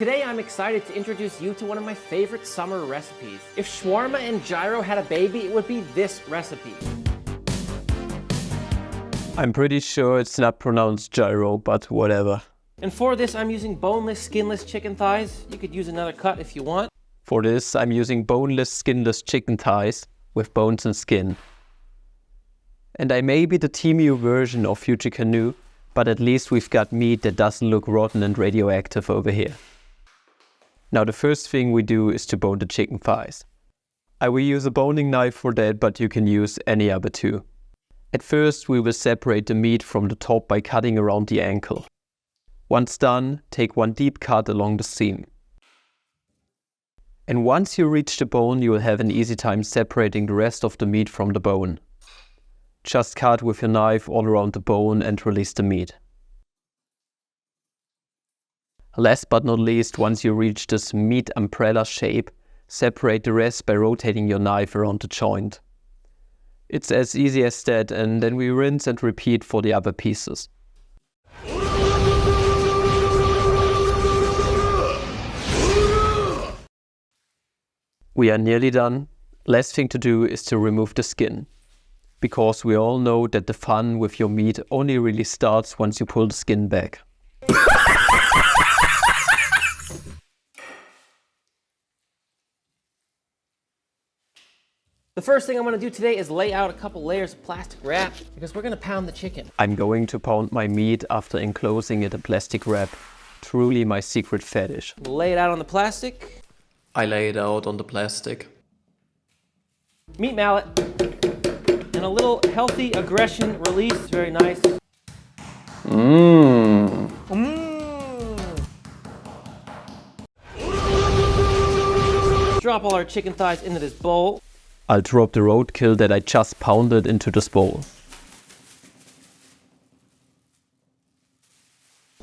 Today I'm excited to introduce you to one of my favorite summer recipes. If shawarma and gyro had a baby, it would be this recipe. I'm pretty sure it's not pronounced gyro, but whatever. And for this I'm using boneless, skinless chicken thighs. You could use another cut if you want. For this I'm using boneless, skinless chicken thighs with bones and skin. And I may be the TMU version of Future Canoe, but at least we've got meat that doesn't look rotten and radioactive over here. Now the first thing we do is to bone the chicken thighs. I will use a boning knife for that, but you can use any other too. At first we will separate the meat from the top by cutting around the ankle. Once done, take one deep cut along the seam. And once you reach the bone, you will have an easy time separating the rest of the meat from the bone. Just cut with your knife all around the bone and release the meat. Last but not least, once you reach this meat umbrella shape, separate the rest by rotating your knife around the joint. It's as easy as that, and then we rinse and repeat for the other pieces. We are nearly done. Last thing to do is to remove the skin. Because we all know that the fun with your meat only really starts once you pull the skin back. The first thing I'm going to do today is lay out a couple layers of plastic wrap because we're going to pound the chicken. I'm going to pound my meat after enclosing it in plastic wrap. Truly my secret fetish. We'll lay it out on the plastic. I lay it out on the plastic. Meat mallet. And a little healthy aggression release. Very nice. Mmm. Drop all our chicken thighs into this bowl. I'll drop the roadkill that I just pounded into this bowl.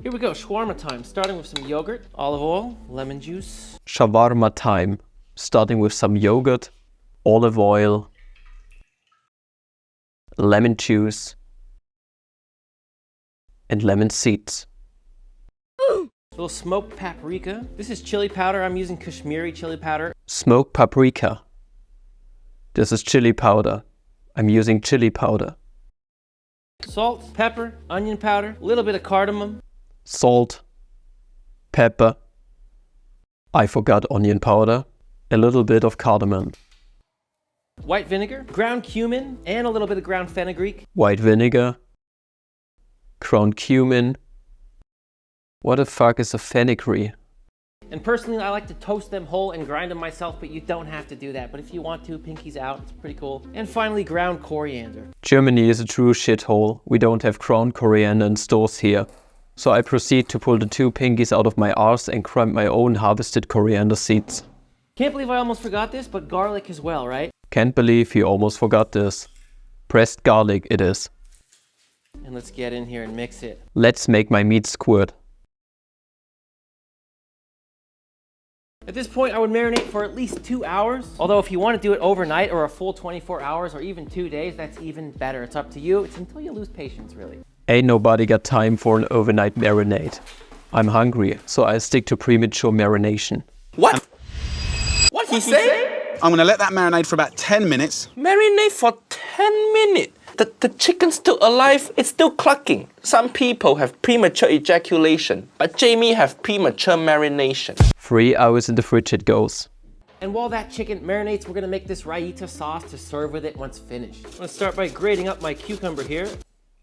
Here we go, shawarma time. Starting with some yogurt, olive oil, lemon juice. Shawarma time. Starting with some yogurt, olive oil, lemon juice, and lemon seeds. A little smoked paprika. This is chili powder. I'm using Kashmiri chili powder. Smoked paprika. This is chili powder. I'm using chili powder. Salt, pepper, onion powder, a little bit of cardamom. Salt, pepper. I forgot onion powder. A little bit of cardamom. White vinegar, ground cumin, and a little bit of ground fenugreek. White vinegar. Ground cumin. What the fuck is a fenugreek? And personally, I like to toast them whole and grind them myself, but you don't have to do that. But if you want to, pinkies out, it's pretty cool. And finally, ground coriander. Germany is a true shithole. We don't have ground coriander in stores here. So I proceed to pull the two pinkies out of my arse and grind my own harvested coriander seeds. Can't believe I almost forgot this, but garlic as well, right? Can't believe you almost forgot this. Pressed garlic it is. And let's get in here and mix it. Let's make my meat squirt. At this point, I would marinate for at least 2 hours. Although if you want to do it overnight or a full 24 hours or even 2 days, that's even better. It's up to you. It's until you lose patience, really. Ain't nobody got time for an overnight marinade. I'm hungry, so I stick to premature marination. What? What he say? I'm gonna let that marinate for about 10 minutes. Marinate for 10 minutes. The chicken's still alive, it's still clucking. Some people have premature ejaculation, but Jamie have premature marination. 3 hours in the fridge it goes. And while that chicken marinates, we're gonna make this raita sauce to serve with it once finished. I'm gonna start by grating up my cucumber here.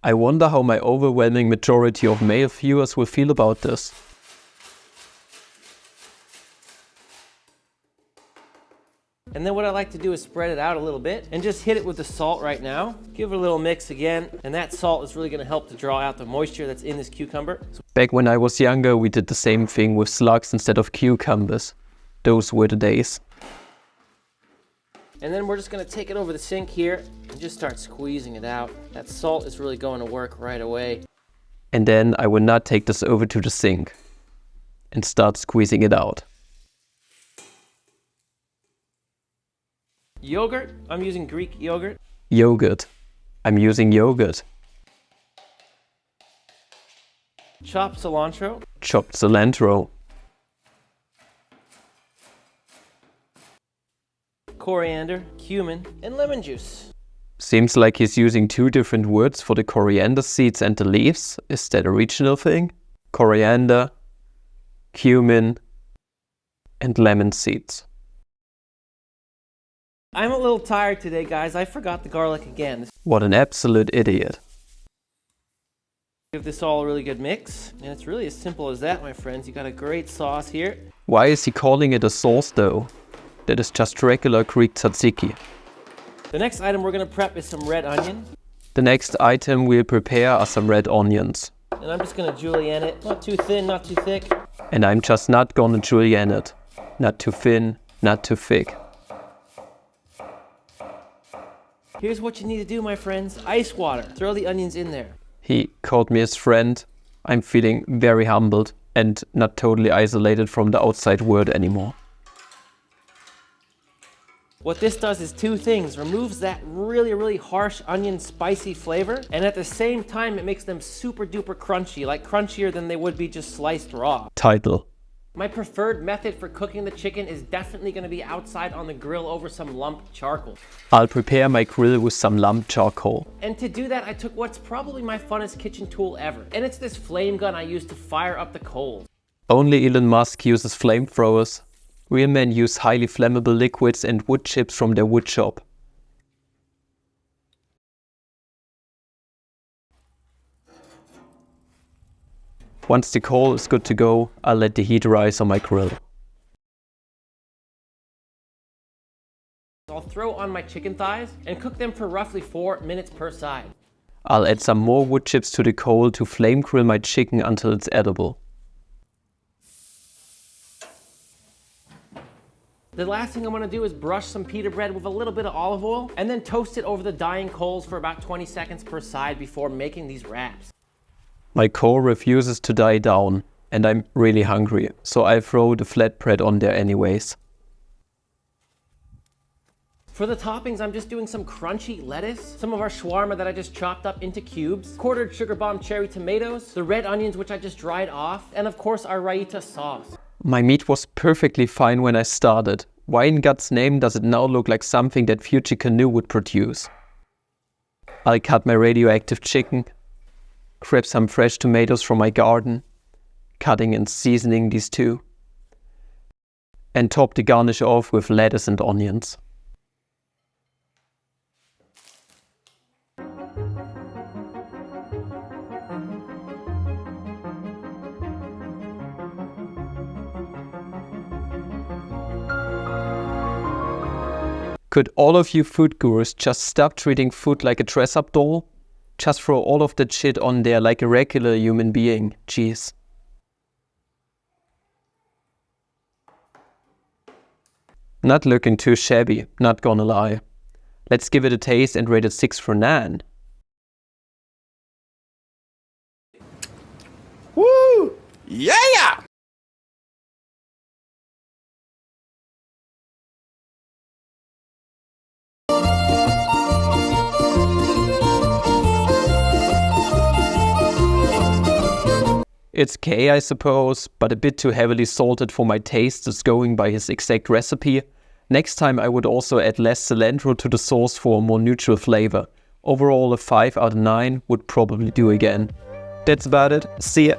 I wonder how my overwhelming majority of male viewers will feel about this. And then what I like to do is spread it out a little bit and just hit it with the salt right now. Give it a little mix again. And that salt is really gonna help to draw out the moisture that's in this cucumber. Back when I was younger, we did the same thing with slugs instead of cucumbers. Those were the days. And then we're just gonna take it over the sink here and just start squeezing it out. That salt is really going to work right away. And then I will not take this over to the sink and start squeezing it out. Yogurt, I'm using Greek yogurt. Yogurt, I'm using yogurt. Chopped cilantro. Chopped cilantro. coriander, cumin, and lemon juice. Seems like he's using two different words for the coriander seeds and the leaves. Is that a regional thing? Coriander, cumin, and lemon seeds. I'm a little tired today, guys. I forgot the garlic again. What an absolute idiot. Give this all a really good mix. And it's really as simple as that, my friends. You got a great sauce here. Why is he calling it a sauce though? That is just regular Greek tzatziki. The next item we're gonna prep is some red onion. The next item we'll prepare are some red onions. And I'm just gonna julienne it. Not too thin, not too thick. And I'm just not gonna julienne it. Not too thin, not too thick. Here's what you need to do, my friends. Ice water. Throw the onions in there. He called me his friend. I'm feeling very humbled and not totally isolated from the outside world anymore. What this does is two things. Removes that really harsh onion spicy flavor, and at the same time it makes them super duper crunchy, like crunchier than they would be just sliced raw. Title. My preferred method for cooking the chicken is definitely going to be outside on the grill over some lump charcoal. I'll prepare my grill with some lump charcoal. And to do that, I took what's probably my funnest kitchen tool ever, and it's this flame gun I use to fire up the coals. Only Elon Musk uses flamethrowers. Real men use highly flammable liquids and wood chips from their wood shop. Once the coal is good to go, I'll let the heat rise on my grill. I'll throw on my chicken thighs and cook them for roughly 4 minutes per side. I'll add some more wood chips to the coal to flame grill my chicken until it's edible. The last thing I'm gonna do is brush some pita bread with a little bit of olive oil and then toast it over the dying coals for about 20 seconds per side before making these wraps. My coal refuses to die down and I'm really hungry, so I throw the flatbread on there anyways. For the toppings, I'm just doing some crunchy lettuce, some of our shawarma that I just chopped up into cubes, quartered sugar bomb cherry tomatoes, the red onions which I just dried off, and of course our raita sauce. My meat was perfectly fine when I started. Why in God's name does it now look like something that Future Canoe would produce? I'll cut my radioactive chicken, grab some fresh tomatoes from my garden, cutting and seasoning these two, and top the garnish off with lettuce and onions. Could all of you food gurus just stop treating food like a dress-up doll? Just throw all of that shit on there like a regular human being. Jeez. Not looking too shabby, not gonna lie. Let's give it a taste and rate it 6 for 9. Woo! Yeah! It's okay, I suppose, but a bit too heavily salted for my taste is going by his exact recipe. Next time I would also add less cilantro to the sauce for a more neutral flavor. Overall, a 5 out of 9 would probably do again. That's about it. See ya!